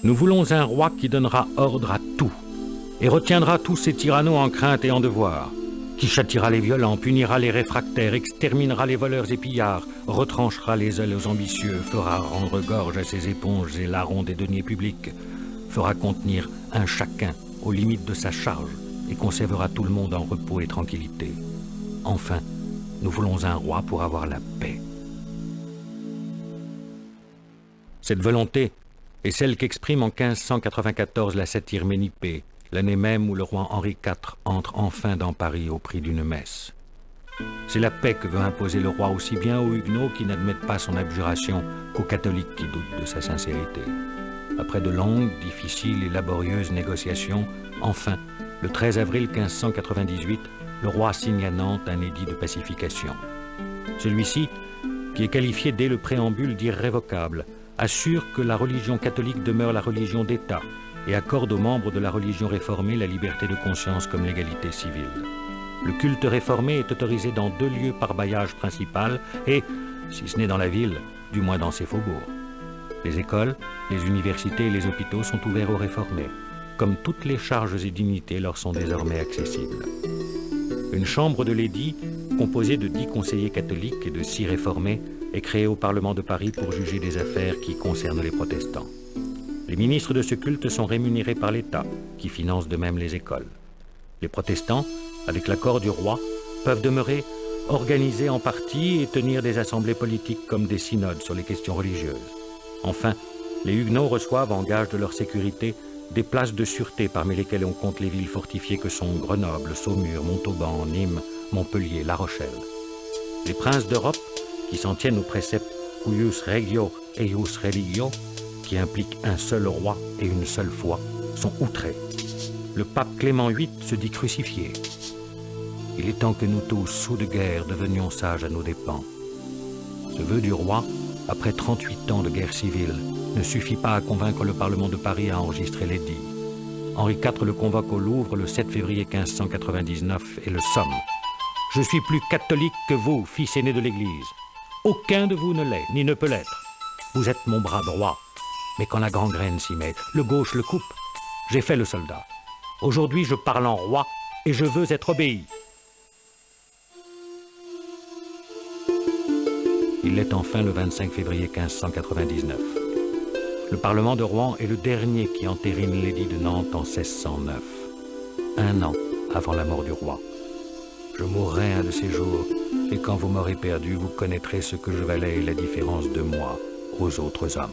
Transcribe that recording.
Nous voulons un roi qui donnera ordre à tout et retiendra tous ces tyrannos en crainte et en devoir, qui châtiera les violents, punira les réfractaires, exterminera les voleurs et pillards, retranchera les ailes aux ambitieux, fera rendre gorge à ses éponges et larrons des deniers publics, fera contenir un chacun aux limites de sa charge et conservera tout le monde en repos et tranquillité. Enfin, nous voulons un roi pour avoir la paix. Cette volonté est celle qu'exprime en 1594 la satire Ménippée, l'année même où le roi Henri IV entre enfin dans Paris au prix d'une messe. C'est la paix que veut imposer le roi aussi bien aux Huguenots qui n'admettent pas son abjuration qu'aux catholiques qui doutent de sa sincérité. Après de longues, difficiles et laborieuses négociations, enfin, le 13 avril 1598, le roi signe à Nantes un édit de pacification. Celui-ci, qui est qualifié dès le préambule d'irrévocable, assure que la religion catholique demeure la religion d'État et accorde aux membres de la religion réformée la liberté de conscience comme l'égalité civile. Le culte réformé est autorisé dans 2 lieux par bailliage principal et, si ce n'est dans la ville, du moins dans ses faubourgs. Les écoles, les universités et les hôpitaux sont ouverts aux réformés, comme toutes les charges et dignités leur sont désormais accessibles. Une chambre de l'édit, composée de 10 conseillers catholiques et de 6 réformés, est créée au Parlement de Paris pour juger des affaires qui concernent les protestants. Les ministres de ce culte sont rémunérés par l'État, qui finance de même les écoles. Les protestants, avec l'accord du roi, peuvent demeurer organisés en partis et tenir des assemblées politiques comme des synodes sur les questions religieuses. Enfin, les Huguenots reçoivent en gage de leur sécurité des places de sûreté parmi lesquelles on compte les villes fortifiées que sont Grenoble, Saumur, Montauban, Nîmes, Montpellier, La Rochelle. Les princes d'Europe, qui s'en tiennent au précepte cuius regio eius religio, qui implique un seul roi et une seule foi, sont outrés. Le pape Clément VIII se dit crucifié. Il est temps que nous tous, soûls de guerre, devenions sages à nos dépens. Ce vœu du roi, après 38 ans de guerre civile, ne suffit pas à convaincre le Parlement de Paris à enregistrer l'édit. Henri IV le convoque au Louvre le 7 février 1599 et le somme. « Je suis plus catholique que vous, fils aîné de l'Église. Aucun de vous ne l'est, ni ne peut l'être. Vous êtes mon bras droit. Mais quand la gangrène s'y met, le gauche le coupe. J'ai fait le soldat. Aujourd'hui, je parle en roi et je veux être obéi. » Il l'est enfin le 25 février 1599. Le Parlement de Rouen est le dernier qui entérine l'édit de Nantes en 1609, 1 an avant la mort du roi. Je mourrai un de ces jours, et quand vous m'aurez perdu, vous connaîtrez ce que je valais et la différence de moi aux autres hommes.